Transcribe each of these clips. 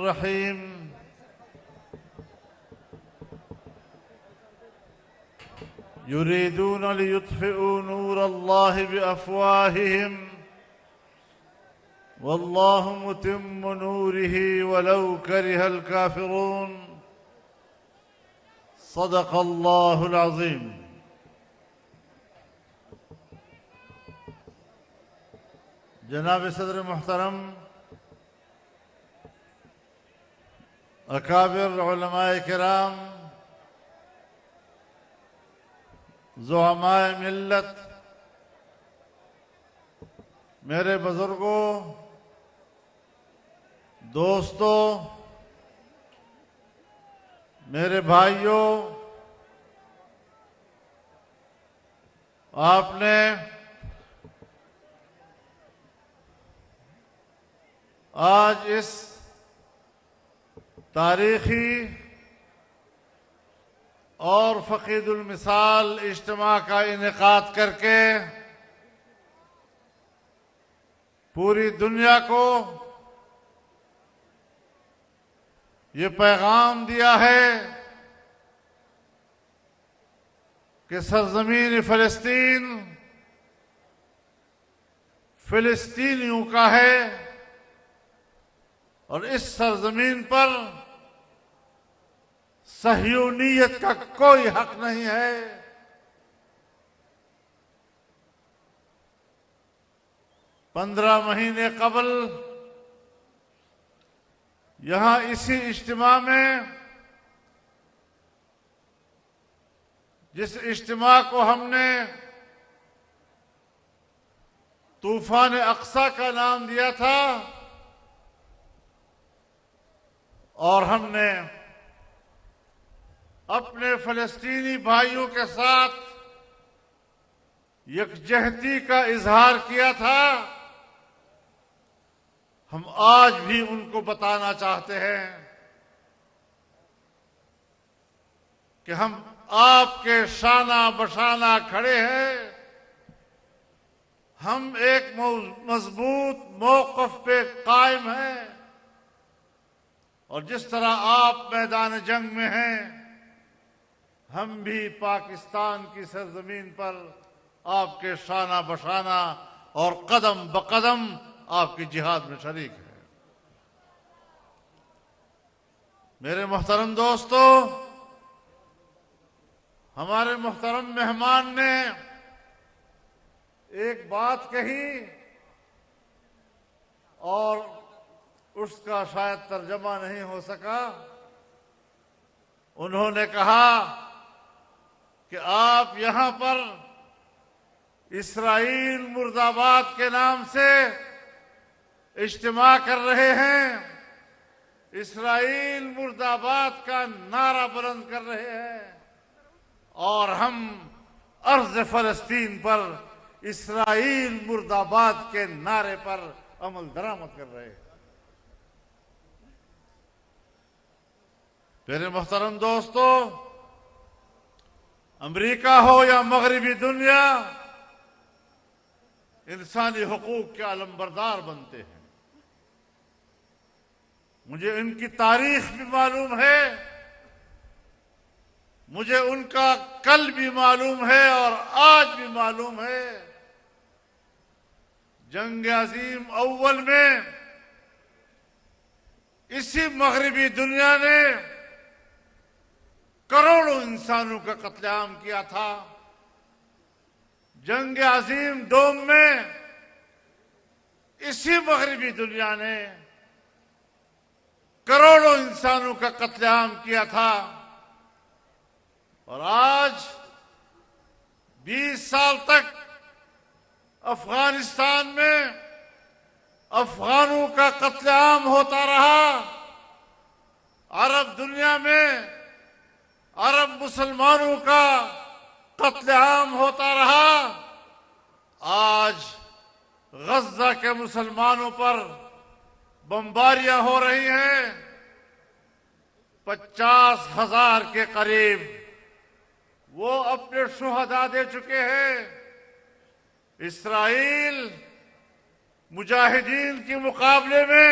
الرحيم. يريدون ليطفئوا نور الله بأفواههم والله متم نوره ولو كره الكافرون. صدق الله العظيم. جناب صدر محترم، اکابر علماء کرام، زعماء ملت، میرے بزرگوں، دوستوں، میرے بھائیوں، آپ نے آج اس تاریخی اور فقید المثال اجتماع کا انعقاد کر کے پوری دنیا کو یہ پیغام دیا ہے کہ سرزمین فلسطین فلسطینیوں کا ہے اور اس سرزمین پر صہیونیت کا کوئی حق نہیں ہے۔ 15 مہینے قبل یہاں اسی اجتماع میں، جس اجتماع کو ہم نے طوفان اقصی کا نام دیا تھا، اور ہم نے اپنے فلسطینی بھائیوں کے ساتھ یکجہتی کا اظہار کیا تھا، ہم آج بھی ان کو بتانا چاہتے ہیں کہ ہم آپ کے شانہ بشانہ کھڑے ہیں۔ ہم ایک مضبوط موقف پہ قائم ہیں، اور جس طرح آپ میدان جنگ میں ہیں، ہم بھی پاکستان کی سرزمین پر آپ کے شانہ بشانہ اور قدم بقدم آپ کی جہاد میں شریک ہیں۔ میرے محترم دوستو، ہمارے محترم مہمان نے ایک بات کہی اور اس کا شاید ترجمہ نہیں ہو سکا۔ انہوں نے کہا کہ آپ یہاں پر اسرائیل مرد آباد کے نام سے اجتماع کر رہے ہیں، اسرائیل مرد آباد کا نعرہ بلند کر رہے ہیں، اور ہم ارض فلسطین پر اسرائیل مرد آباد کے نعرے پر عمل درآمد کر رہے ہیں۔ میرے محترم دوستو، امریکہ ہو یا مغربی دنیا، انسانی حقوق کے علمبردار بنتے ہیں۔ مجھے ان کی تاریخ بھی معلوم ہے، مجھے ان کا کل بھی معلوم ہے اور آج بھی معلوم ہے۔ جنگ عظیم اول میں اسی مغربی دنیا نے کروڑوں انسانوں کا قتل عام کیا تھا۔ جنگ عظیم دوم میں اسی مغربی دنیا نے کروڑوں انسانوں کا قتل عام کیا تھا، اور آج 20 سال تک افغانستان میں افغانوں کا قتل عام ہوتا رہا، عرب دنیا میں عرب مسلمانوں کا قتل عام ہوتا رہا۔ آج غزہ کے مسلمانوں پر بمباریاں ہو رہی ہیں، 50,000 کے قریب وہ اپنے شہداء دے چکے ہیں۔ اسرائیل مجاہدین کے مقابلے میں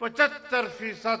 75%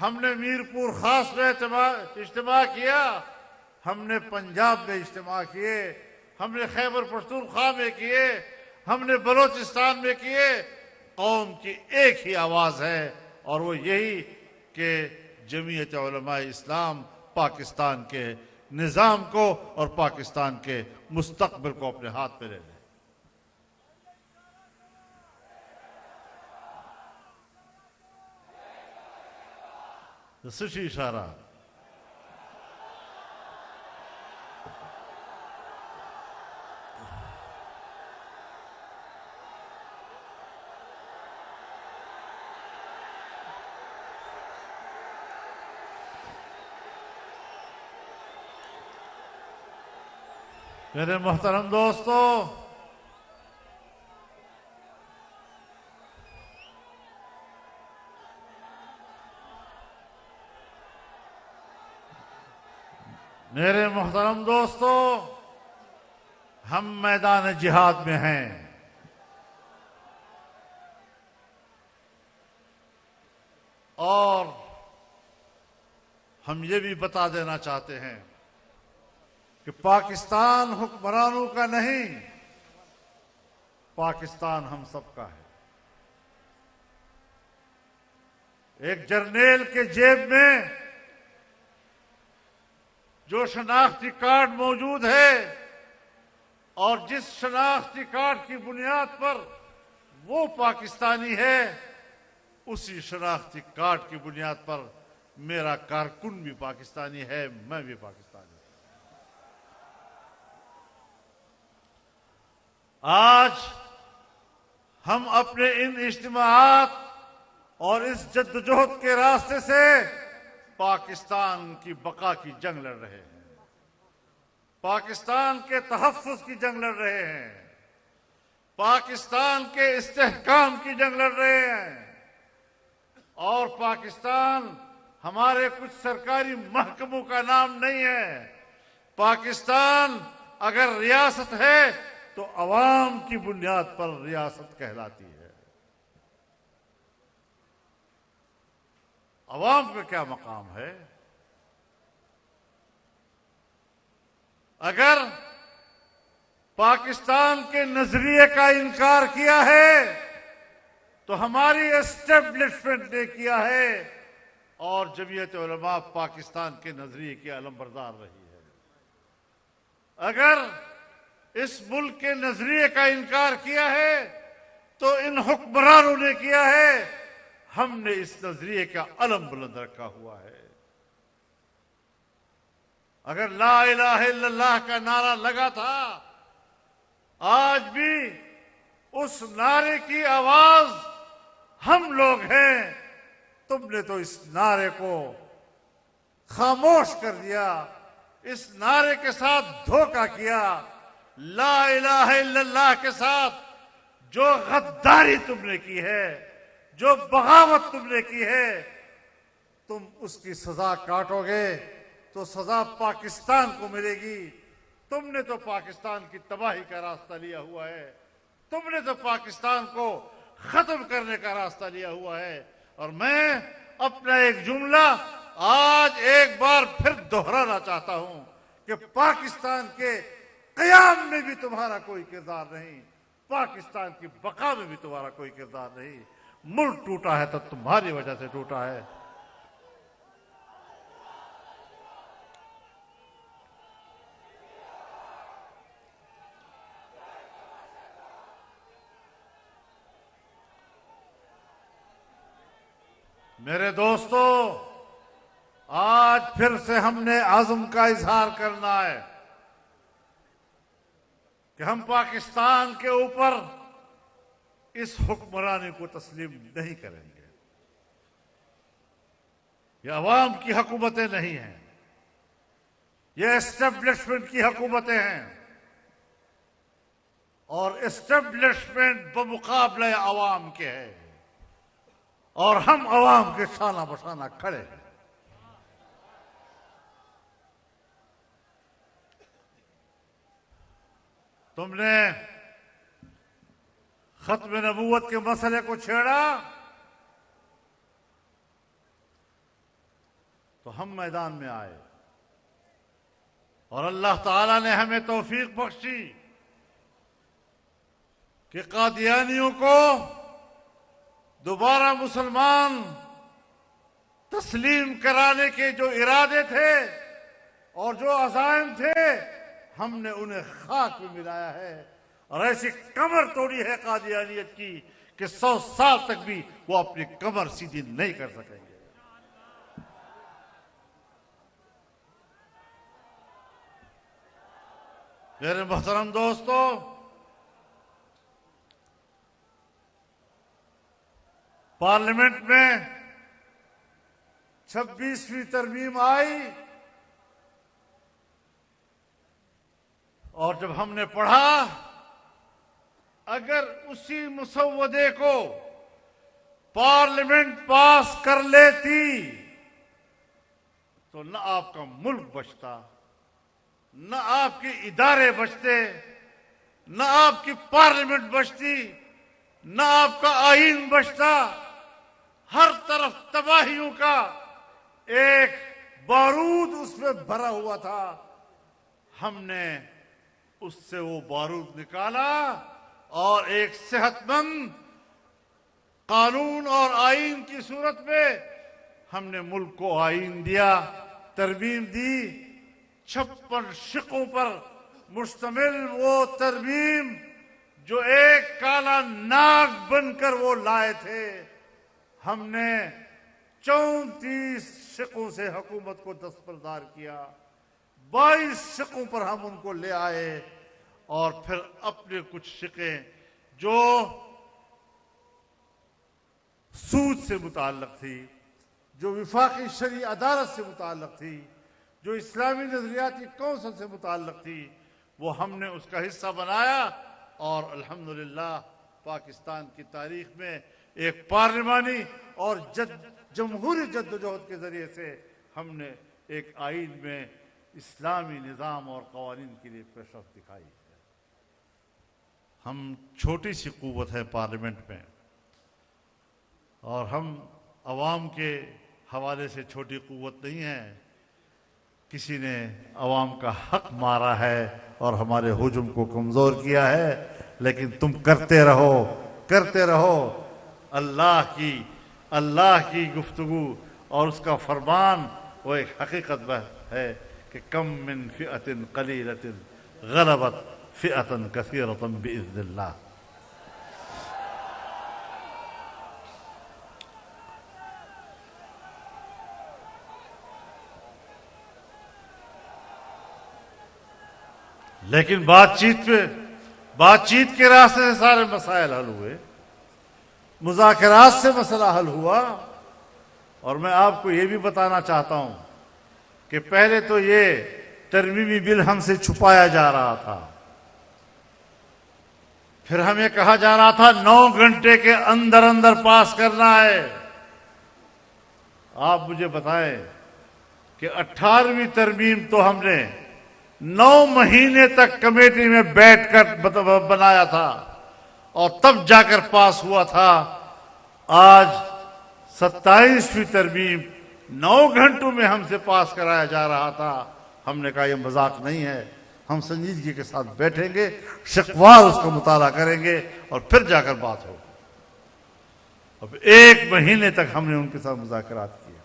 ہم نے میرپور خاص میں اجتماع کیا، ہم نے پنجاب میں اجتماع کیے، ہم نے خیبر پختونخوا میں کیے، ہم نے بلوچستان میں کیے۔ قوم کی ایک ہی آواز ہے اور وہ یہی کہ جمعیت علماء اسلام پاکستان کے نظام کو اور پاکستان کے مستقبل کو اپنے ہاتھ میں لے لے۔ سچی اشارہ۔ میرے محترم دوستو، میرے محترم دوستو، ہم میدان جہاد میں ہیں۔ اور ہم یہ بھی بتا دینا چاہتے ہیں کہ پاکستان حکمرانوں کا نہیں، پاکستان ہم سب کا ہے۔ ایک جرنیل کے جیب میں جو شناختی کارڈ موجود ہے اور جس شناختی کارڈ کی بنیاد پر وہ پاکستانی ہے، اسی شناختی کارڈ کی بنیاد پر میرا کارکن بھی پاکستانی ہے، میں بھی پاکستانی ہوں۔ آج ہم اپنے ان اجتماعات اور اس جدوجہد کے راستے سے پاکستان کی بقا کی جنگ لڑ رہے ہیں، پاکستان کے تحفظ کی جنگ لڑ رہے ہیں، پاکستان کے استحکام کی جنگ لڑ رہے ہیں۔ اور پاکستان ہمارے کچھ سرکاری محکموں کا نام نہیں ہے۔ پاکستان اگر ریاست ہے تو عوام کی بنیاد پر ریاست کہلاتی ہے۔ عوام کا کیا مقام ہے؟ اگر پاکستان کے نظریے کا انکار کیا ہے تو ہماری اسٹیبلشمنٹ نے کیا ہے، اور جمعیت علماء پاکستان کے نظریے کی علمبردار رہی ہے۔ اگر اس ملک کے نظریے کا انکار کیا ہے تو ان حکمرانوں نے کیا ہے، ہم نے اس نظریے کا علم بلند رکھا ہوا ہے۔ اگر لا الہ الا اللہ کا نعرہ لگا تھا، آج بھی اس نعرے کی آواز ہم لوگ ہیں۔ تم نے تو اس نعرے کو خاموش کر دیا، اس نعرے کے ساتھ دھوکہ کیا۔ لا الہ الا اللہ کے ساتھ جو غداری تم نے کی ہے، جو بغاوت تم نے کی ہے، تم اس کی سزا کاٹو گے تو سزا پاکستان کو ملے گی۔ تم نے تو پاکستان کی تباہی کا راستہ لیا ہوا ہے، تم نے تو پاکستان کو ختم کرنے کا راستہ لیا ہوا ہے۔ اور میں اپنا ایک جملہ آج ایک بار پھر دہرانا چاہتا ہوں کہ پاکستان کے قیام میں بھی تمہارا کوئی کردار نہیں، پاکستان کی بقا میں بھی تمہارا کوئی کردار نہیں۔ ملک ٹوٹا ہے تو تمہاری وجہ سے ٹوٹا ہے۔ میرے دوستو، آج پھر سے ہم نے عزم کا اظہار کرنا ہے کہ ہم پاکستان کے اوپر اس حکمرانی کو تسلیم نہیں کریں گے۔ یہ عوام کی حکومتیں نہیں ہیں، یہ اسٹیبلشمنٹ کی حکومتیں ہیں، اور اسٹیبلشمنٹ بمقابلہ عوام کے ہے، اور ہم عوام کے شانہ بشانہ کھڑے ہیں۔ تم نے ختم نبوت کے مسئلے کو چھیڑا، تو ہم میدان میں آئے اور اللہ تعالیٰ نے ہمیں توفیق بخشی کہ قادیانیوں کو دوبارہ مسلمان تسلیم کرانے کے جو ارادے تھے اور جو عزائم تھے، ہم نے انہیں خاک میں ملایا ہے، اور ایسی کمر توڑی ہے قادیانیت کی کہ 100 سال تک بھی وہ اپنی کمر سیدھی نہیں کر سکیں گے۔ میرے محترم دوستو، پارلیمنٹ میں 26ویں ترمیم آئی اور جب ہم نے پڑھا، اگر اسی مسودے کو پارلیمنٹ پاس کر لیتی تو نہ آپ کا ملک بچتا، نہ آپ کے ادارے بچتے، نہ آپ کی پارلیمنٹ بچتی، نہ آپ کا آئین بچتا۔ ہر طرف تباہیوں کا ایک بارود اس میں بھرا ہوا تھا۔ ہم نے اس سے وہ بارود نکالا اور ایک صحت مند قانون اور آئین کی صورت میں ہم نے ملک کو آئین دیا، ترمیم دی۔ 56 شقوں پر مشتمل وہ ترمیم جو ایک کالا ناگ بن کر وہ لائے تھے، ہم نے 34 شقوں سے حکومت کو دستبردار کیا، 22 شقوں پر ہم ان کو لے آئے، اور پھر اپنے کچھ شقیں جو سود سے متعلق تھی، جو وفاقی شرعی عدالت سے متعلق تھی، جو اسلامی نظریاتی کونسل سے متعلق تھی، وہ ہم نے اس کا حصہ بنایا، اور الحمدللہ پاکستان کی تاریخ میں ایک پارلیمانی اور جمہوری جدوجہد کے ذریعے سے ہم نے ایک آئین میں اسلامی نظام اور قوانین کے لیے پیش رفت دکھائی ہے۔ ہم چھوٹی سی قوت ہے پارلیمنٹ میں، اور ہم عوام کے حوالے سے چھوٹی قوت نہیں ہے۔ کسی نے عوام کا حق مارا ہے اور ہمارے ہجوم کو کمزور کیا ہے، لیکن تم کرتے رہو، کرتے رہو۔ اللہ کی گفتگو اور اس کا فرمان وہ ایک حقیقت ہے کہ کم من فئۃ قلیلۃ غلبت فئۃ کثیرۃ باذن اللہ۔ لیکن بات چیت کے راستے سے سارے مسائل حل ہوئے، مذاکرات سے مسئلہ حل ہوا۔ اور میں آپ کو یہ بھی بتانا چاہتا ہوں کہ پہلے تو یہ ترمیمی بل ہم سے چھپایا جا رہا تھا، پھر ہمیں کہا جا رہا تھا 9 گھنٹے کے اندر اندر پاس کرنا ہے۔ آپ مجھے بتائیں کہ 18ویں ترمیم تو ہم نے 9 مہینے تک کمیٹی میں بیٹھ کر بنایا تھا، اور تب جا کر پاس ہوا تھا۔ آج 27ویں ترمیم 9 گھنٹوں میں ہم سے پاس کرایا جا رہا تھا۔ ہم نے کہا یہ مذاق نہیں ہے، ہم سنجیدگی کے ساتھ بیٹھیں گے، شقوار اس کا مطالعہ کریں گے، اور پھر جا کر بات ہوگی۔ اب 1 مہینے تک ہم نے ان کے ساتھ مذاکرات کیے،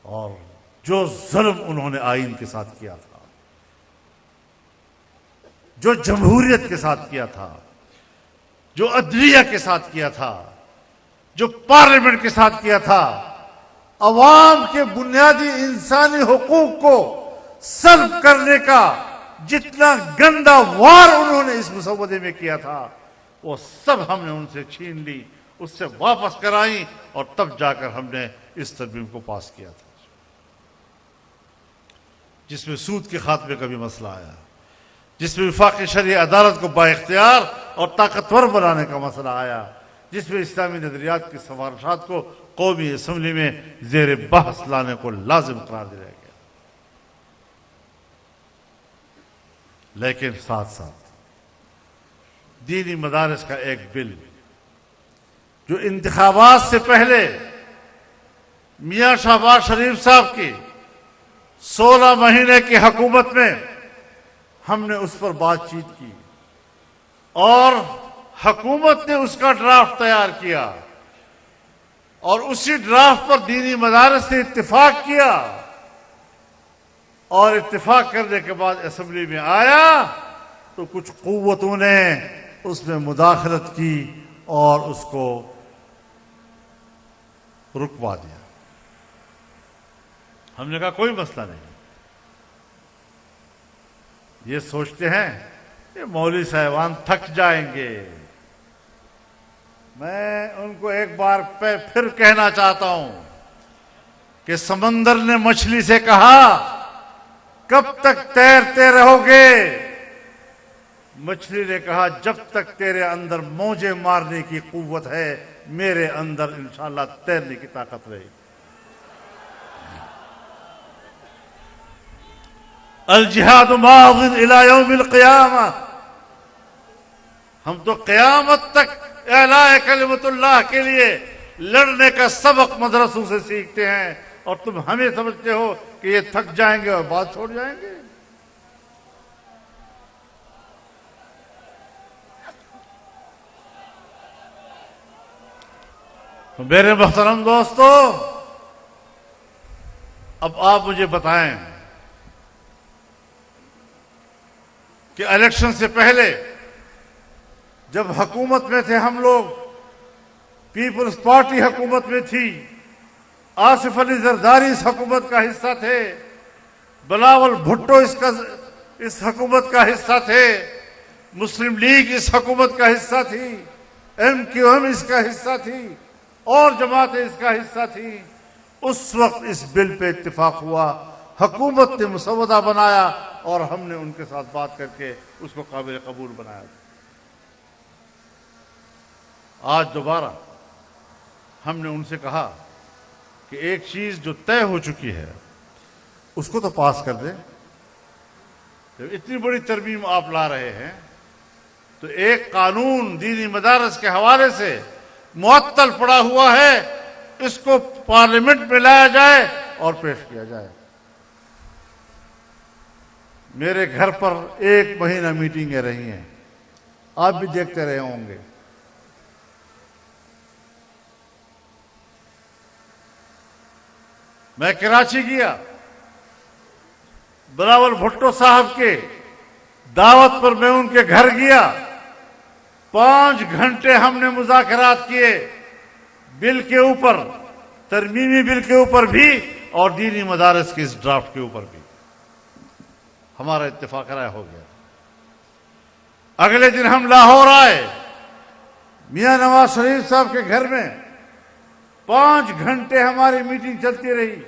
اور جو ظلم انہوں نے آئین کے ساتھ کیا تھا، جو جمہوریت کے ساتھ کیا تھا، جو عدلیہ کے ساتھ کیا تھا، جو پارلیمنٹ کے ساتھ کیا تھا، عوام کے بنیادی انسانی حقوق کو سلب کرنے کا جتنا گندا وار انہوں نے اس مسودے میں کیا تھا، وہ سب ہم نے ان سے چھین لی، اس سے واپس کرائی، اور تب جا کر ہم نے اس ترمیم کو پاس کیا تھا، جس میں سود کے خاتمے کا بھی مسئلہ آیا، جس میں وفاقی شرعی عدالت کو بااختیار اور طاقتور بنانے کا مسئلہ آیا، جس میں اسلامی نظریات کی سفارشات کو قومی اسمبلی میں زیر بحث لانے کو لازم قرار دیا گیا۔ لیکن ساتھ ساتھ دینی مدارس کا ایک بل جو انتخابات سے پہلے میاں شہباز شریف صاحب کی 16 مہینے کی حکومت میں ہم نے اس پر بات چیت کی اور حکومت نے اس کا ڈرافٹ تیار کیا اور اسی ڈرافٹ پر دینی مدارس نے اتفاق کیا اور اتفاق کرنے کے بعد اسمبلی میں آیا تو کچھ قوتوں نے اس میں مداخلت کی اور اس کو رکوا دیا۔ ہم نے کہا کوئی مسئلہ نہیں، یہ سوچتے ہیں کہ مولوی صاحبان تھک جائیں گے۔ میں ان کو ایک بار پھر کہنا چاہتا ہوں کہ سمندر نے مچھلی سے کہا کب تک تیرتے رہو گے؟ مچھلی نے کہا جب تک تیرے اندر موجیں مارنے کی قوت ہے میرے اندر انشاءاللہ تیرنے کی طاقت رہے گی۔ الجہاد ماض الی یوم القیامہ، ہم تو قیامت تک اعلاء کلمت اللہ کے لیے لڑنے کا سبق مدرسوں سے سیکھتے ہیں، اور تم ہمیں سمجھتے ہو کہ یہ تھک جائیں گے اور بات چھوڑ جائیں گے۔ تو میرے محترم دوستو، اب آپ مجھے بتائیں کہ الیکشن سے پہلے جب حکومت میں تھے ہم لوگ، پیپلز پارٹی حکومت میں تھی، آصف علی زرداری اس حکومت کا حصہ تھے، بلاول بھٹو اس حکومت کا حصہ تھے، مسلم لیگ اس حکومت کا حصہ تھی، MQM اس کا حصہ تھی اور جماعتیں اس کا حصہ تھی۔ اس وقت اس بل پہ اتفاق ہوا، حکومت نے مسودہ بنایا اور ہم نے ان کے ساتھ بات کر کے اس کو قابل قبول بنایا۔ آج دوبارہ ہم نے ان سے کہا کہ ایک چیز جو طے ہو چکی ہے اس کو تو پاس کر دیں۔ جب اتنی بڑی ترمیم آپ لا رہے ہیں تو ایک قانون دینی مدارس کے حوالے سے معطل پڑا ہوا ہے، اس کو پارلیمنٹ میں لایا جائے اور پیش کیا جائے۔ میرے گھر پر 1 مہینہ میٹنگیں رہی ہیں، آپ بھی دیکھتے رہے ہوں گے۔ میں کراچی گیا، بلاول بھٹو صاحب کے دعوت پر میں ان کے گھر گیا، 5 گھنٹے ہم نے مذاکرات کیے بل کے اوپر، ترمیمی بل کے اوپر بھی اور دینی مدارس کے اس ڈرافٹ کے اوپر بھی ہمارا اتفاق رائے ہو گیا۔ اگلے دن ہم لاہور آئے، میاں نواز شریف صاحب کے گھر میں 5 گھنٹے ہماری میٹنگ چلتی رہی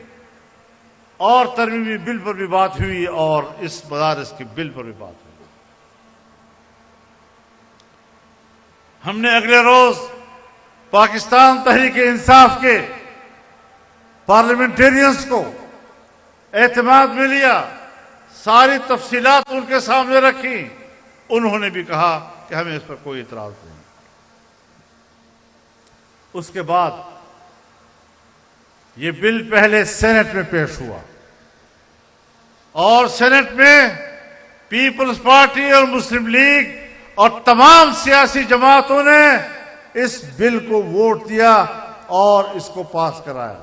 اور ترمیمی بل پر بھی بات ہوئی اور اس مدارس کے بل پر بھی بات ہوئی۔ ہم نے اگلے روز پاکستان تحریک انصاف کے پارلیمنٹیرینز کو اعتماد میں لیا، ساری تفصیلات ان کے سامنے رکھی، انہوں نے بھی کہا کہ ہمیں اس پر کوئی اعتراض نہیں۔ اس کے بعد یہ بل پہلے سینٹ میں پیش ہوا اور سینٹ میں پیپلز پارٹی اور مسلم لیگ اور تمام سیاسی جماعتوں نے اس بل کو ووٹ دیا اور اس کو پاس کرایا۔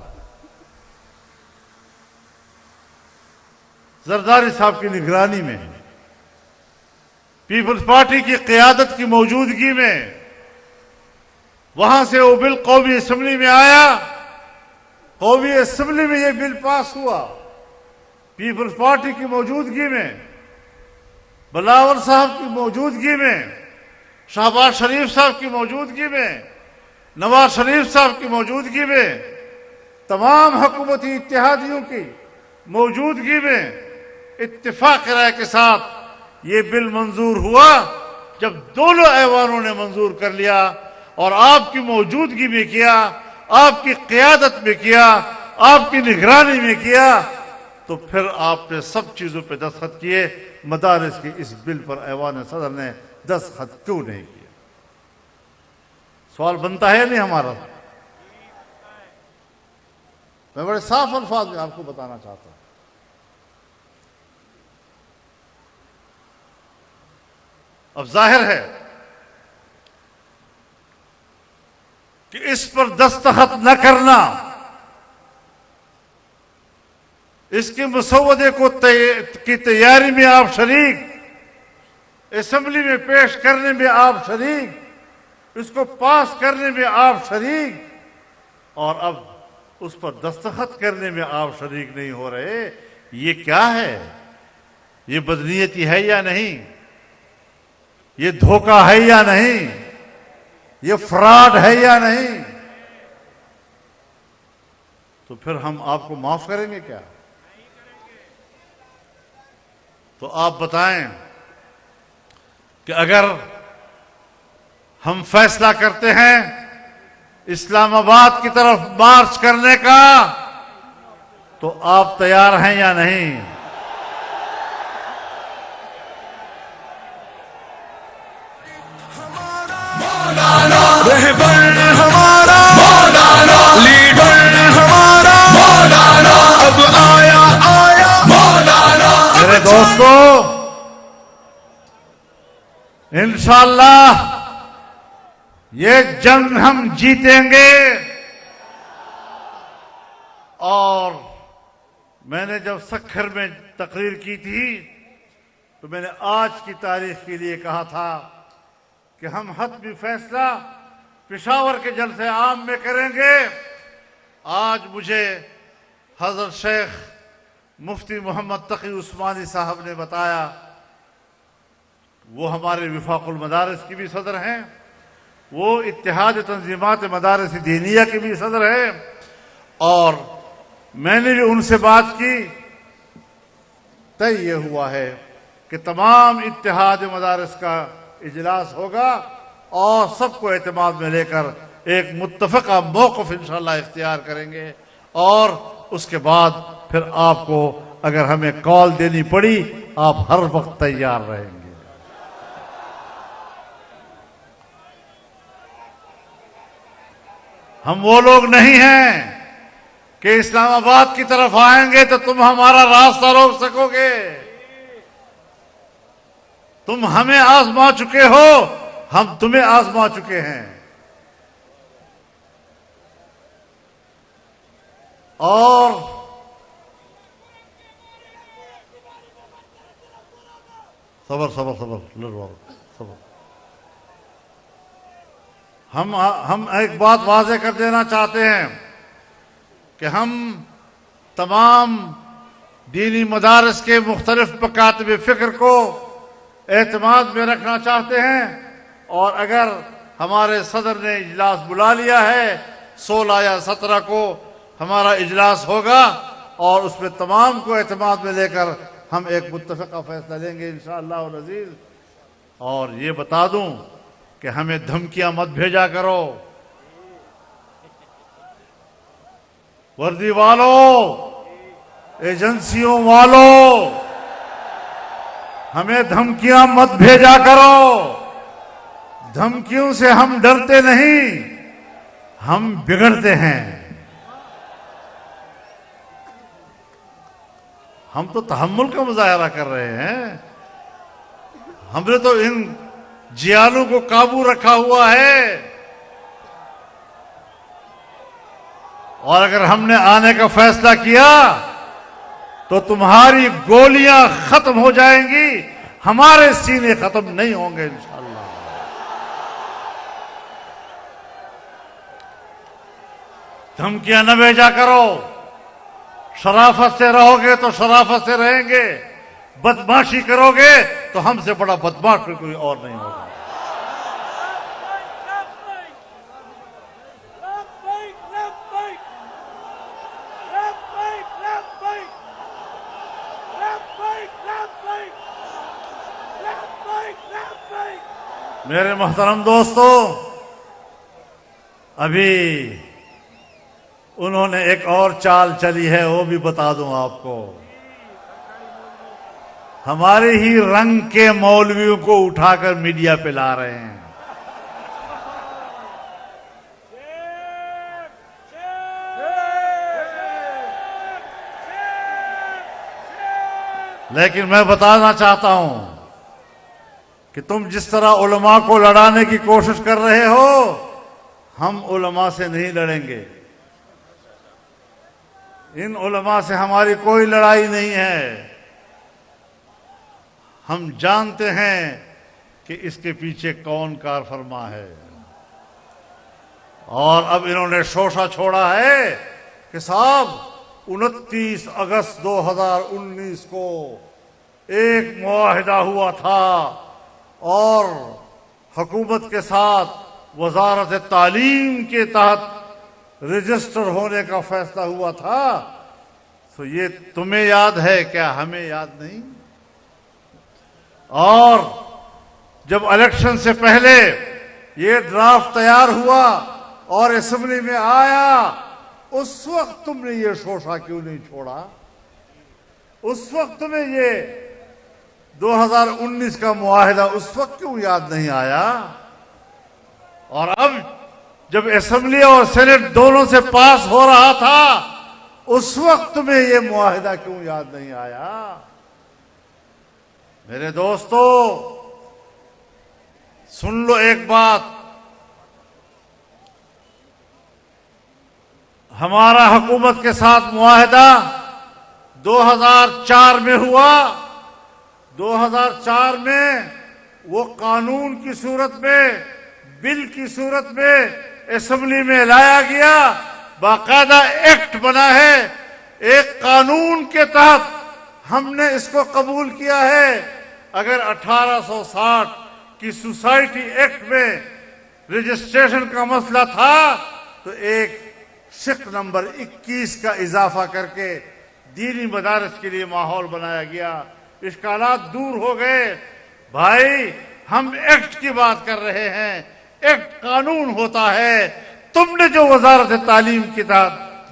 زرداری صاحب کی نگرانی میں، پیپلز پارٹی کی قیادت کی موجودگی میں، وہاں سے وہ بل قومی اسمبلی میں آیا، قومی اسمبلی میں یہ بل پاس ہوا، پیپلز پارٹی کی موجودگی میں، بلاول صاحب کی موجودگی میں، شہباز شریف صاحب کی موجودگی میں، نواز شریف صاحب کی موجودگی میں، تمام حکومتی اتحادیوں کی موجودگی میں اتفاق رائے کے ساتھ یہ بل منظور ہوا۔ جب دونوں ایوانوں نے منظور کر لیا اور آپ کی موجودگی میں کیا، آپ کی قیادت میں کیا، آپ کی نگرانی میں کیا، تو پھر آپ نے سب چیزوں پہ دستخط کیے۔ مدارس کے اس بل پر ایوان صدر نے دستخط کیوں نہیں کیا؟ سوال بنتا ہے نہیں ہمارا؟ میں بڑے صاف الفاظ میں آپ کو بتانا چاہتا ہوں. اب ظاہر ہے کہ اس پر دستخط نہ کرنا، اس کے مسودے کی تیاری میں آپ شریک، اسمبلی میں پیش کرنے میں آپ شریک، اس کو پاس کرنے میں آپ شریک، اور اب اس پر دستخط کرنے میں آپ شریک نہیں ہو رہے. یہ کیا ہے؟ یہ بدنیتی ہے یا نہیں؟ یہ دھوکہ ہے یا نہیں؟ یہ فراڈ ہے یا نہیں؟ تو پھر ہم آپ کو معاف کریں گے کیا؟ تو آپ بتائیں کہ اگر ہم فیصلہ کرتے ہیں اسلام آباد کی طرف مارچ کرنے کا تو آپ تیار ہیں یا نہیں؟ رہبر ہمارا مولانا، لیڈر ہمارا مولانا، اب آیا مولانا. میرے دوستو، انشاءاللہ یہ جنگ ہم جیتیں گے. اور میں نے جب سکھر میں تقریر کی تھی تو میں نے آج کی تاریخ کے لیے کہا تھا کہ ہم حتمی فیصلہ پشاور کے جلسے عام میں کریں گے. آج مجھے حضرت شیخ مفتی محمد تقی عثمانی صاحب نے بتایا، وہ ہمارے وفاق المدارس کی بھی صدر ہیں، وہ اتحاد تنظیمات مدارس دینیہ کے بھی صدر ہیں، اور میں نے بھی ان سے بات کی. طے یہ ہوا ہے کہ تمام اتحاد مدارس کا اجلاس ہوگا اور سب کو اعتماد میں لے کر ایک متفقہ موقف انشاءاللہ اختیار کریں گے. اور اس کے بعد پھر آپ کو اگر ہمیں کال دینی پڑی آپ ہر وقت تیار رہیں گے. ہم وہ لوگ نہیں ہیں کہ اسلام آباد کی طرف آئیں گے تو تم ہمارا راستہ روک سکو گے. تم ہمیں آزما چکے ہو، ہم تمہیں آزما چکے ہیں. اور صبر صبر صبر لڑو صبر. ہم ایک بات واضح کر دینا چاہتے ہیں کہ ہم تمام دینی مدارس کے مختلف مکاتب فکر کو اعتماد میں رکھنا چاہتے ہیں. اور اگر ہمارے صدر نے اجلاس بلا لیا ہے 16 یا 17 کو ہمارا اجلاس ہوگا اور اس میں تمام کو اعتماد میں لے کر ہم ایک متفقہ فیصلہ لیں گے انشاءاللہ العزیز. اور یہ بتا دوں کہ ہمیں دھمکیاں مت بھیجا کرو. وردی والوں، ایجنسیوں والوں، ہمیں دھمکیاں مت بھیجا کرو. دھمکیوں سے ہم ڈرتے نہیں، ہم بگڑتے ہیں. ہم تو تحمل کا مظاہرہ کر رہے ہیں. ہم نے تو ان جیالوں کو قابو رکھا ہوا ہے. اور اگر ہم نے آنے کا فیصلہ کیا تو تمہاری گولیاں ختم ہو جائیں گی، ہمارے سینے ختم نہیں ہوں گے انشاءاللہ. دھمکیاں نہ بھیجا کرو. شرافت سے رہو گے تو شرافت سے رہیں گے، بدماشی کرو گے تو ہم سے بڑا بدماش کوئی اور نہیں ہوگا. میرے محترم دوستو، ابھی انہوں نے ایک اور چال چلی ہے، وہ بھی بتا دوں آپ کو. ہمارے ہی رنگ کے مولویوں کو اٹھا کر میڈیا پہ لا رہے ہیں. لیکن میں بتانا چاہتا ہوں کہ تم جس طرح علماء کو لڑانے کی کوشش کر رہے ہو، ہم علماء سے نہیں لڑیں گے۔ ان علماء سے ہماری کوئی لڑائی نہیں ہے۔ ہم جانتے ہیں کہ اس کے پیچھے کون کار فرما ہے، اور اب انہوں نے شوشہ چھوڑا ہے کہ صاحب 29 اگست 2019 کو ایک معاہدہ ہوا تھا اور حکومت کے ساتھ وزارت تعلیم کے تحت رجسٹر ہونے کا فیصلہ ہوا تھا۔ تو یہ تمہیں یاد ہے کیا؟ ہمیں یاد نہیں؟ اور جب الیکشن سے پہلے یہ ڈرافٹ تیار ہوا اور اسمبلی میں آیا، اس وقت تم نے یہ شوشہ کیوں نہیں چھوڑا؟ اس وقت تمہیں یہ 2019 کا معاہدہ اس وقت کیوں یاد نہیں آیا؟ اور اب جب اسمبلی اور سینٹ دونوں سے پاس ہو رہا تھا، اس وقت تمہیں یہ معاہدہ کیوں یاد نہیں آیا؟ میرے دوستو، سن لو ایک بات، ہمارا حکومت کے ساتھ معاہدہ 2004 میں ہوا۔ 2004 میں وہ قانون کی صورت میں، بل کی صورت میں اسمبلی میں لایا گیا، باقاعدہ ایکٹ بنا ہے، ایک قانون کے تحت ہم نے اس کو قبول کیا ہے۔ اگر 1860 کی سوسائٹی ایکٹ میں رجسٹریشن کا مسئلہ تھا تو ایک شق نمبر 21 کا اضافہ کر کے دینی مدارس کے لیے ماحول بنایا گیا، اشکالات دور ہو گئے۔ بھائی، ہم ایکٹ کی بات کر رہے ہیں، ایکٹ قانون ہوتا ہے۔ تم نے جو وزارت تعلیم کی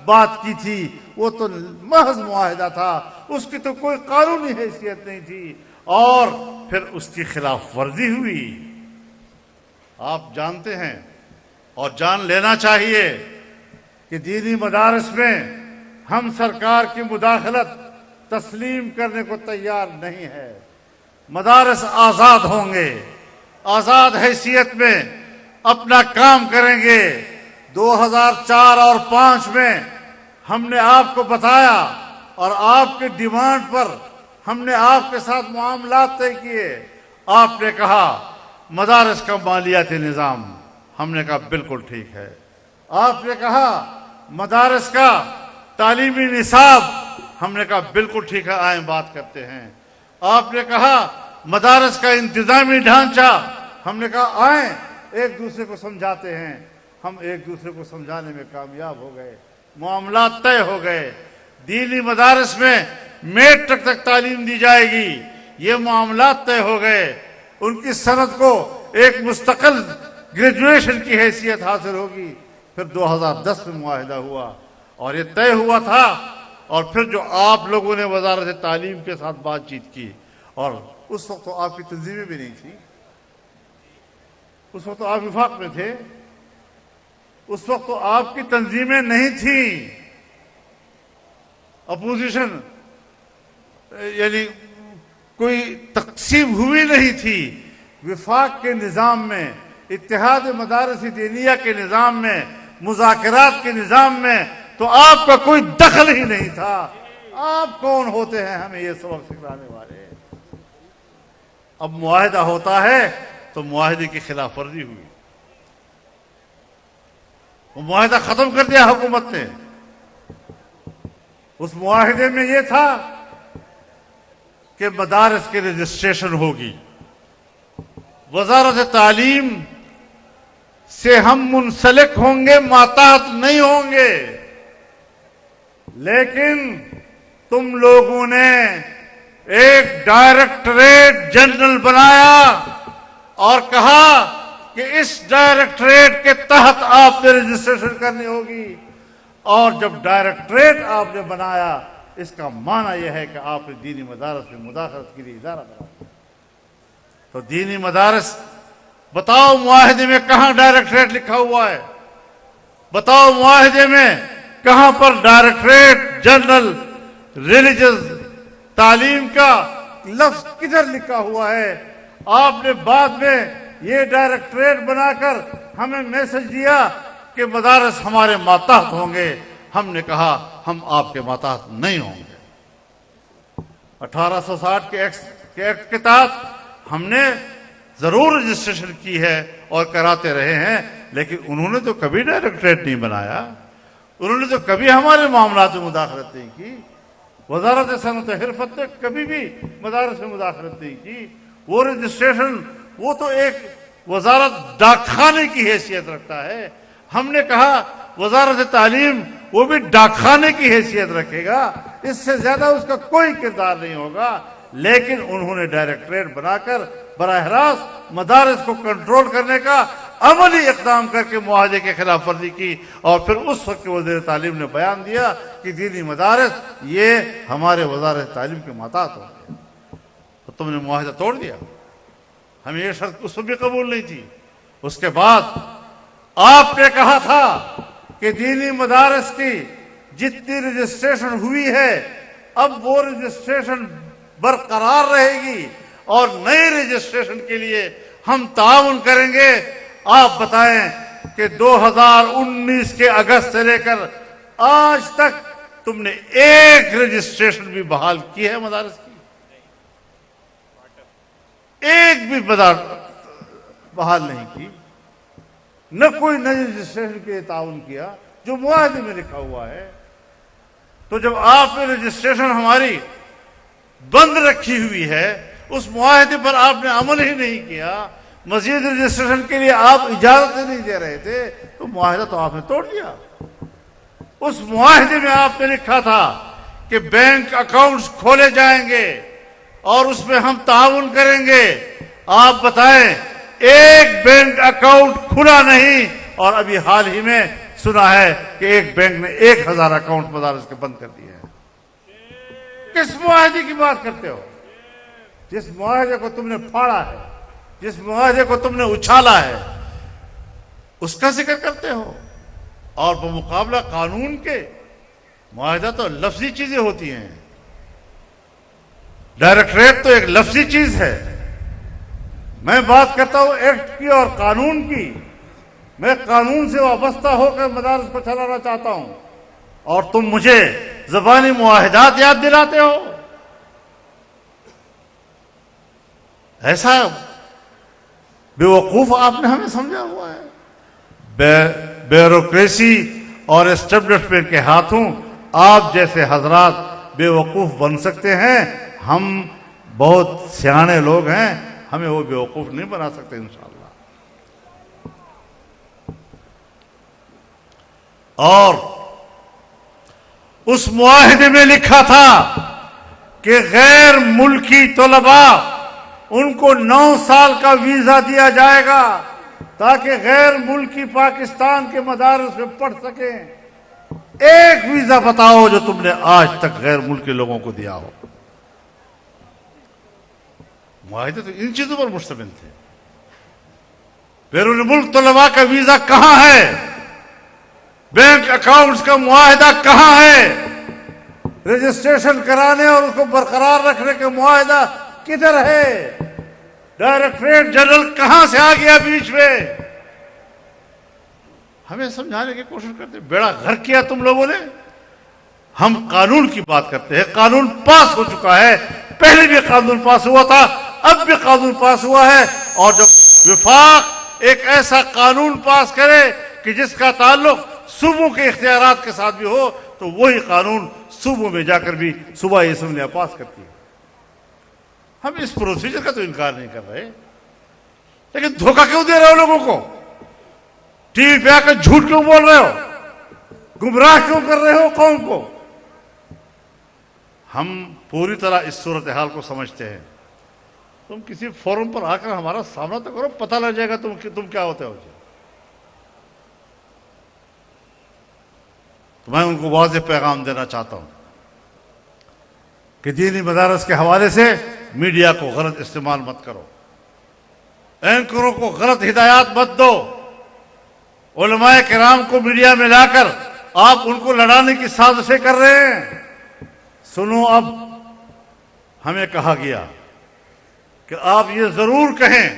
بات کی تھی وہ تو محض معاہدہ تھا، اس کی تو کوئی قانونی حیثیت نہیں تھی، اور پھر اس کی خلاف ورزی ہوئی۔ آپ جانتے ہیں اور جان لینا چاہیے کہ دینی مدارس میں ہم سرکار کی مداخلت تسلیم کرنے کو تیار نہیں ہے۔ مدارس آزاد ہوں گے، آزاد حیثیت میں اپنا کام کریں گے۔ 2004 اور 2005 میں ہم نے آپ کو بتایا اور آپ کے ڈیمانڈ پر ہم نے آپ کے ساتھ معاملات طے کیے۔ آپ نے کہا مدارس کا مالیاتی نظام، ہم نے کہا بالکل ٹھیک ہے۔ آپ نے کہا مدارس کا تعلیمی نصاب، ہم نے کہا بالکل ٹھیک ہے، آئیں بات کرتے ہیں۔ آپ نے کہا مدارس کا انتظامی ڈھانچہ، ہم نے کہا آئیں ایک دوسرے کو سمجھاتے ہیں۔ ہم ایک دوسرے کو سمجھانے میں کامیاب ہو گئے، معاملات طے ہو گئے۔ دینی مدارس میں میٹرک تک تعلیم دی جائے گی، یہ معاملات طے ہو گئے۔ ان کی سند کو ایک مستقل گریجویشن کی حیثیت حاصل ہوگی۔ پھر 2010 میں معاہدہ ہوا اور یہ طے ہوا تھا، اور پھر جو آپ لوگوں نے وزارت تعلیم کے ساتھ بات چیت کی، اور اس وقت تو آپ کی تنظیمیں بھی نہیں تھیں، اس وقت تو آپ وفاق میں تھے، اس وقت تو آپ کی تنظیمیں نہیں تھیں، اپوزیشن یعنی کوئی تقسیم ہوئی نہیں تھی۔ وفاق کے نظام میں، اتحاد مدارس دینیہ کے نظام میں، مذاکرات کے نظام میں تو آپ کا کوئی دخل ہی نہیں تھا۔ آپ کون ہوتے ہیں ہمیں یہ سبق سکھانے والے؟ اب معاہدہ ہوتا ہے تو معاہدے کی خلاف ورزی ہوئی، وہ معاہدہ ختم کر دیا حکومت نے۔ اس معاہدے میں یہ تھا کہ مدارس کی رجسٹریشن ہوگی، وزارت تعلیم سے ہم منسلک ہوں گے، ماتحت نہیں ہوں گے۔ لیکن تم لوگوں نے ایک ڈائریکٹریٹ جنرل بنایا اور کہا کہ اس ڈائریکٹریٹ کے تحت آپ نے رجسٹریشن کرنی ہوگی، اور جب ڈائریکٹریٹ آپ نے بنایا، اس کا معنی یہ ہے کہ آپ نے دینی مدارس میں مداخلت کے لیے ادارہ بنایا۔ تو دینی مدارس، بتاؤ معاہدے میں کہاں ڈائریکٹریٹ لکھا ہوا ہے؟ بتاؤ معاہدے میں کہاں پر ڈائریکٹریٹ جنرل ریلیجس تعلیم کا لفظ کدھر لکھا ہوا ہے؟ آپ نے بعد میں یہ ڈائریکٹریٹ بنا کر ہمیں میسج دیا کہ مدارس ہمارے ماتحت ہوں گے. ہم نے کہا ہم آپ کے ماتحت نہیں ہوں گے. 1860 کے ایکٹ کے تحت ہم نے ضرور رجسٹریشن کی ہے اور کراتے رہے ہیں، لیکن انہوں نے تو کبھی ڈائریکٹریٹ نہیں بنایا، انہوں نے تو کبھی ہمارے معاملات میں مداخلت نہیں کی. وزارت صنعت حرفت نے کبھی بھی مدارس میں مداخلت نہیں کی. وہ رجسٹریشن وہ تو ایک وزارت ڈاک خانے کی حیثیت رکھتا ہے. ہم نے کہا وزارت تعلیم وہ بھی ڈاک خانے کی حیثیت رکھے گا، اس سے زیادہ اس کا کوئی کردار نہیں ہوگا. لیکن انہوں نے ڈائریکٹریٹ بنا کر براہ راست مدارس کو کنٹرول کرنے کا عملی اقدام کر کے معاہدے کے خلاف ورزی کی. اور پھر اس وقت کے وزیر تعلیم نے بیان دیا کہ دینی مدارس یہ ہمارے وزارت تعلیم کے ماتحت ہوں گے. تو تم نے معاہدہ توڑ دیا. ہمیں یہ شرط اس وقت بھی قبول نہیں تھی. اس کے بعد آپ نے کہا تھا کہ دینی مدارس کی جتنی رجسٹریشن ہوئی ہے اب وہ رجسٹریشن برقرار رہے گی اور نئی رجسٹریشن کے لیے ہم تعاون کریں گے. آپ بتائیں کہ 2019 کے اگست سے لے کر آج تک تم نے ایک رجسٹریشن بھی بحال کی ہے مدارس کی؟ ایک بھی بحال نہیں کی. نہ کوئی نئی رجسٹریشن کے لیے تعاون کیا جو معاہدے میں لکھا ہوا ہے. تو جب آپ نے رجسٹریشن ہماری بند رکھی ہوئی ہے، اس معاہدے پر آپ نے عمل ہی نہیں کیا، مزید رجسٹریشن کے لیے آپ اجازت نہیں دے رہے تھے، تو معاہدہ تو آپ نے توڑ دیا. اس معاہدے میں آپ نے لکھا تھا کہ بینک اکاؤنٹس کھولے جائیں گے اور اس میں ہم تعاون کریں گے. آپ بتائیں ایک بینک اکاؤنٹ کھلا نہیں، اور ابھی حال ہی میں سنا ہے کہ ایک بینک نے 1000 اکاؤنٹ مدارس کے بند کر دیے ہیں. کس معاہدے کی بات کرتے ہو؟ جس معاہدے کو تم نے پھاڑا ہے، جس معاہدے کو تم نے اچھالا ہے، اس کا ذکر کرتے ہو. اور بمقابلہ قانون کے معاہدہ تو لفظی چیزیں ہوتی ہیں. ڈائریکٹریٹ تو ایک لفظی چیز ہے. میں بات کرتا ہوں ایکٹ کی اور قانون کی. میں قانون سے وابستہ ہو کر مدارس کو چلانا چاہتا ہوں، اور تم مجھے زبانی معاہدات یاد دلاتے ہو. ایسا بے وقوف آپ نے ہمیں سمجھا ہوا ہے. بیوروکریسی اور اسٹیبلشمنٹ کے ہاتھوں آپ جیسے حضرات بے وقوف بن سکتے ہیں. ہم بہت سیانے لوگ ہیں، ہمیں وہ بے وقوف نہیں بنا سکتے انشاءاللہ. اور اس معاہدے میں لکھا تھا کہ غیر ملکی طلباء ان کو 9 سال کا ویزا دیا جائے گا تاکہ غیر ملکی پاکستان کے مدارس میں پڑھ سکیں. ایک ویزا بتاؤ جو تم نے آج تک غیر ملکی لوگوں کو دیا ہو. معاہدے تو ان چیزوں پر مشتمل تھے. بیرون ملک طلباء کا ویزا کہاں ہے؟ بینک اکاؤنٹس کا معاہدہ کہاں ہے؟ رجسٹریشن کرانے اور اس کو برقرار رکھنے کا معاہدہ کدھر ہے؟ ڈائریکٹریٹ جنرل کہاں سے آ گیا بیچ میں؟ ہمیں سمجھانے کی کوشش کرتے. بیڑا گھر کیا تم لوگوں نے. ہم قانون کی بات کرتے ہیں. قانون پاس ہو چکا ہے. پہلے بھی قانون پاس ہوا تھا، اب بھی قانون پاس ہوا ہے. اور جب وفاق ایک ایسا قانون پاس کرے کہ جس کا تعلق صوبوں کے اختیارات کے ساتھ بھی ہو، تو وہی قانون صوبوں میں جا کر بھی صوبائی اسمبلیاں پاس کرتی ہے. ہم اس پروسیجر کا تو انکار نہیں کر رہے، لیکن دھوکہ کیوں دے رہے ہو لوگوں کو؟ ٹی وی پہ آ کر جھوٹ کیوں بول رہے ہو؟ گمراہ کیوں کر رہے ہو قوم کو؟ ہم پوری طرح اس صورتحال کو سمجھتے ہیں. تم کسی فورم پر آ کر ہمارا سامنا تو کرو، پتہ لگ جائے گا تم کیا ہوتے ہو. تو میں ان کو واضح پیغام دینا چاہتا ہوں کہ دینی مدارس کے حوالے سے میڈیا کو غلط استعمال مت کرو، اینکروں کو غلط ہدایات مت دو. علماء کرام کو میڈیا میں لا کر آپ ان کو لڑانے کی سازشیں کر رہے ہیں. سنو اب ہمیں کہا گیا کہ آپ یہ ضرور کہیں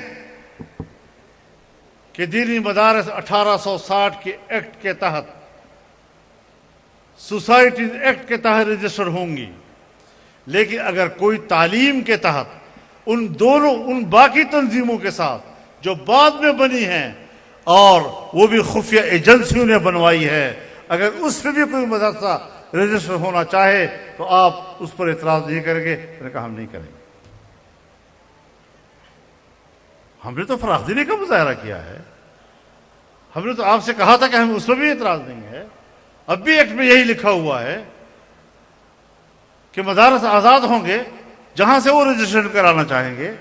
کہ دینی مدارس 1860 کے ایکٹ کے تحت، سوسائٹیز ایکٹ کے تحت رجسٹر ہوں گی، لیکن اگر کوئی تعلیم کے تحت ان باقی تنظیموں کے ساتھ جو بعد میں بنی ہیں اور وہ بھی خفیہ ایجنسیوں نے بنوائی ہے، اگر اس پہ بھی کوئی مدرسہ رجسٹر ہونا چاہے تو آپ اس پر اعتراض نہیں کریں گے؟ میں نے کہا ہم نہیں کریں گے۔ ہم نے تو فراخ دینی کا مظاہرہ کیا ہے، ہم نے تو آپ سے کہا تھا کہ ہمیں اس پر بھی اعتراض نہیں ہے۔ اب بھی ایکٹ میں یہی لکھا ہوا ہے کہ مدارس آزاد ہوں گے جہاں سے وہ رجسٹریشن کرانا چاہیں گے۔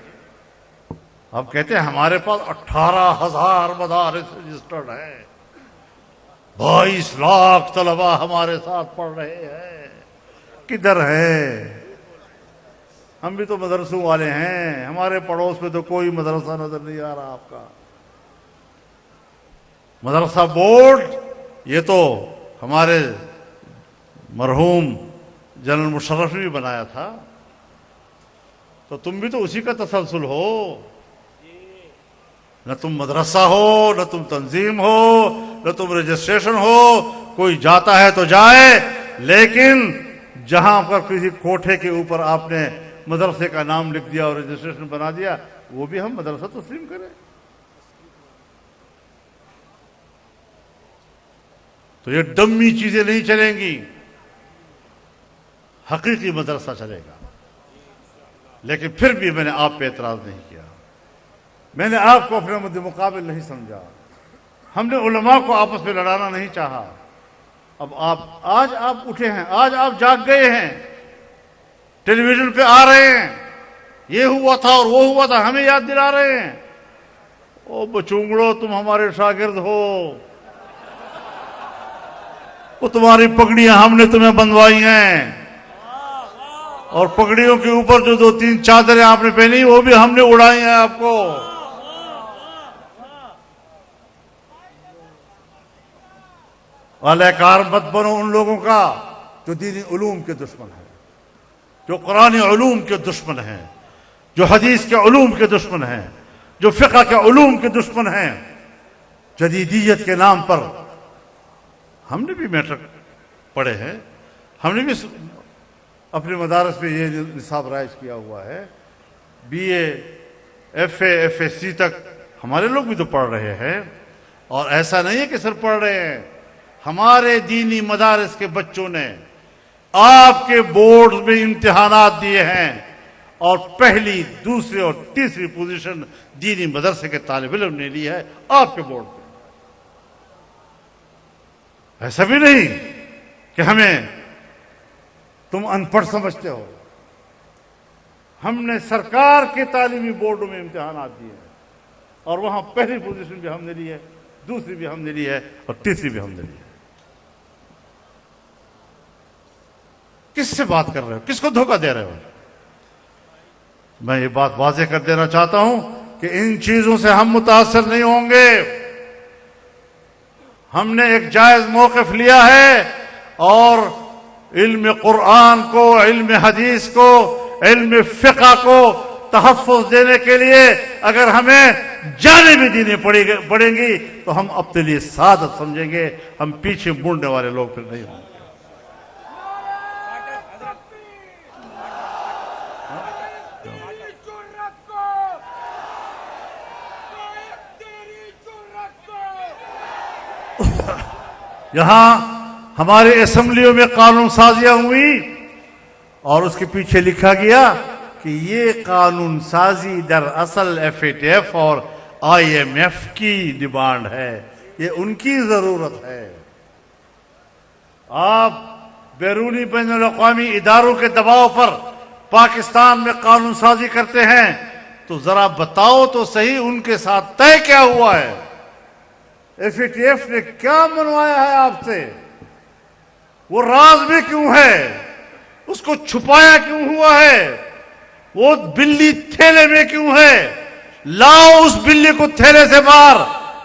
آپ کہتے ہیں ہمارے پاس 18,000 مدارس رجسٹرڈ ہیں، 22 لاکھ طلباء ہمارے ساتھ پڑھ رہے ہیں، کدھر ہے؟ ہم بھی تو مدرسوں والے ہیں، ہمارے پڑوس میں تو کوئی مدرسہ نظر نہیں آ رہا آپ کا۔ مدرسہ بورڈ یہ تو ہمارے مرحوم جنرل مشرف نے بھی بنایا تھا، تو تم بھی تو اسی کا تسلسل ہو، نہ تم مدرسہ ہو، نہ تم تنظیم ہو، نہ تم رجسٹریشن ہو۔ کوئی جاتا ہے تو جائے، لیکن جہاں پر کسی کوٹھے کے اوپر آپ نے مدرسے کا نام لکھ دیا اور رجسٹریشن بنا دیا، وہ بھی ہم مدرسہ تسلیم کریں؟ تو یہ ڈمی چیزیں نہیں چلیں گی، حقیقی مدرسہ چلے گا۔ لیکن پھر بھی میں نے آپ پہ اعتراض نہیں کیا، میں نے آپ کو اپنے مد مقابل نہیں سمجھا، ہم نے علماء کو آپس میں لڑانا نہیں چاہا۔ اب آج آپ اٹھے ہیں، آج آپ جاگ گئے ہیں، ٹیلی ویژن پہ آ رہے ہیں، یہ ہوا تھا اور وہ ہوا تھا، ہمیں یاد دلا رہے ہیں۔ او بچونگڑو، تم ہمارے شاگرد ہو، وہ تمہاری پگڑیاں ہم نے تمہیں بندوائی ہیں، اور پگڑیوں کے اوپر جو 2-3 چادریں آپ نے پہنی وہ بھی ہم نے اڑائی ہیں آپ کو۔ اہلکار مت بنو ان لوگوں کا جو دینی علوم کے دشمن ہیں، جو قرآن علوم کے دشمن ہیں، جو حدیث کے علوم کے دشمن ہیں، جو فقہ کے علوم کے دشمن ہیں۔ جدیدیت کے نام پر ہم نے بھی میٹرک پڑھے ہیں، ہم نے بھی اپنے مدارس میں یہ نصاب رائج کیا ہوا ہے، B A, F A, F S C تک ہمارے لوگ بھی تو پڑھ رہے ہیں۔ اور ایسا نہیں ہے کہ صرف پڑھ رہے ہیں، ہمارے دینی مدارس کے بچوں نے آپ کے بورڈ میں امتحانات دیے ہیں، اور پہلی، دوسری اور تیسری پوزیشن دینی مدرسے کے طالب علم نے لی ہے آپ کے بورڈ پہ۔ ایسا بھی نہیں کہ ہمیں تم ان پڑھ سمجھتے ہو، ہم نے سرکار کے تعلیمی بورڈوں میں امتحانات دیے ہیں، اور وہاں پہلی پوزیشن بھی ہم نے لی ہے، دوسری بھی ہم نے لی ہے، اور تیسری بھی ہم نے لی ہے۔ کس سے بات کر رہے ہو؟ کس کو دھوکہ دے رہے ہو؟ میں یہ بات واضح کر دینا چاہتا ہوں کہ ان چیزوں سے ہم متاثر نہیں ہوں گے۔ ہم نے ایک جائز موقف لیا ہے، اور علم قرآن کو، علم حدیث کو، علم فقہ کو تحفظ دینے کے لیے اگر ہمیں جانیں بھی دینے پڑیں گی تو ہم اپنے لیے سعادت سمجھیں گے، ہم پیچھے مڑنے والے لوگ پھر نہیں ہوں گے۔ یہاں ہمارے اسمبلیوں میں قانون سازیاں ہوئی، اور اس کے پیچھے لکھا گیا کہ یہ قانون سازی دراصل ایف اے ٹی ایف اور آئی ایم ایف کی ڈیمانڈ ہے، یہ ان کی ضرورت ہے۔ آپ بیرونی بین الاقوامی اداروں کے دباؤ پر پاکستان میں قانون سازی کرتے ہیں، تو ذرا بتاؤ تو صحیح ان کے ساتھ طے کیا ہوا ہے؟ ایف اے ٹی ایف نے کیا منوایا ہے آپ سے؟ وہ راز میں کیوں ہے؟ اس کو چھپایا کیوں ہوا ہے؟ وہ بلی تھیلے میں کیوں ہے؟ لاؤ اس بلی کو تھیلے سے باہر،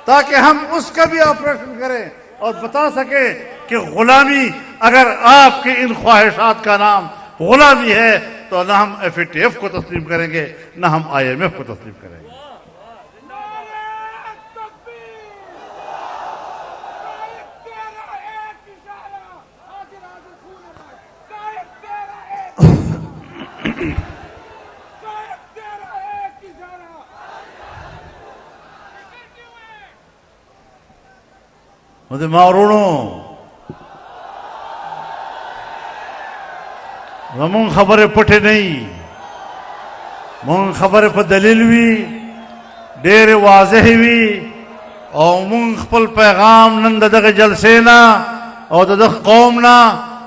تاکہ ہم اس کا بھی آپریشن کریں اور بتا سکیں کہ غلامی، اگر آپ کی ان خواہشات کا نام غلامی ہے تو نہ ہم FATF کو تسلیم کریں گے، نہ ہم IMF کو تسلیم کریں گے۔ مجھے مارونو زمون خبر پٹھے نہیں، مون خبر پر دلیل وی ډېر واضح وی، او مون خپل پیغام نن دغه جلسې نه او دغه قوم نه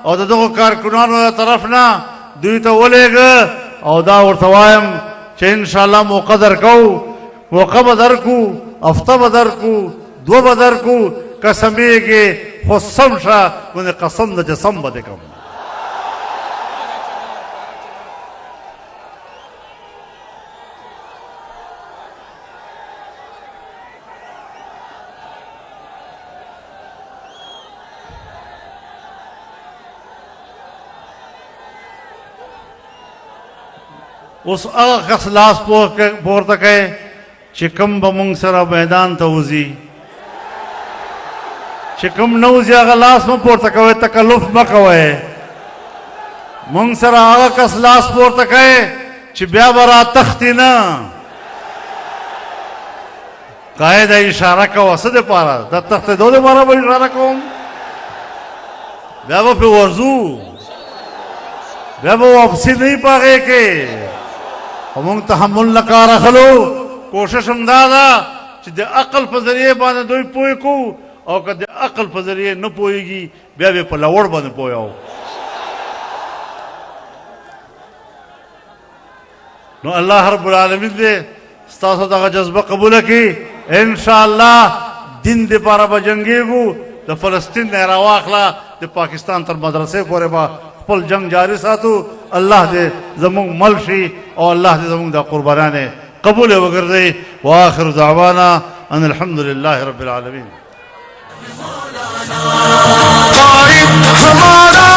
او دغه کارکنانو طرف نه دوی ته ولېږه، او دا ورته وایم چې ان شاء الله موقع درکو، موقع به درکو، هفته به درکو، دوه به درکو، قسمیږي خو سم شه، ونه قسم د جسم به دې کوم۔ اوس هغه کس لاس پورته کوي چې کوم به مونږ سره میدان ته وځي، چې کوم نه وځي هغه لاس مه پورته کوئ، تکلف مه کوئ۔ مونږ سره هغه کس لاس پورته کوي چې بیا به را تښتي نه، قاعده اشاره کوه څه دپاره؟ د تښتېدو دپاره به اشاره کوم؟ بیا به پرې ورځو، بیا به واپسي نه وي په هغې کې، او مونږ تحمل نه کار اخلو۔ کوشش هم دا ده چې د عقل په ذریعې باندې دوی پوه کو، او که د عقل په ذریعې نه پوهېږي بیا به په لوړ باندې پوهیو۔ نو الله رب العالمین دې ستاسو دغه جذبه قبوله کړي، انشاءالله دین دپاره به جنګېږو، د فلسطین نه یې راواخله د پاکستان تر مدرسې پورې به خپل جنگ جاری ساتو۔ الله دې زمونږ مل شي، او الله دې زمونږ د قربانیانې قبول وګرځي۔ وآخر دعوانا ان الحمد لله رب العالمین۔ قائد ہمارا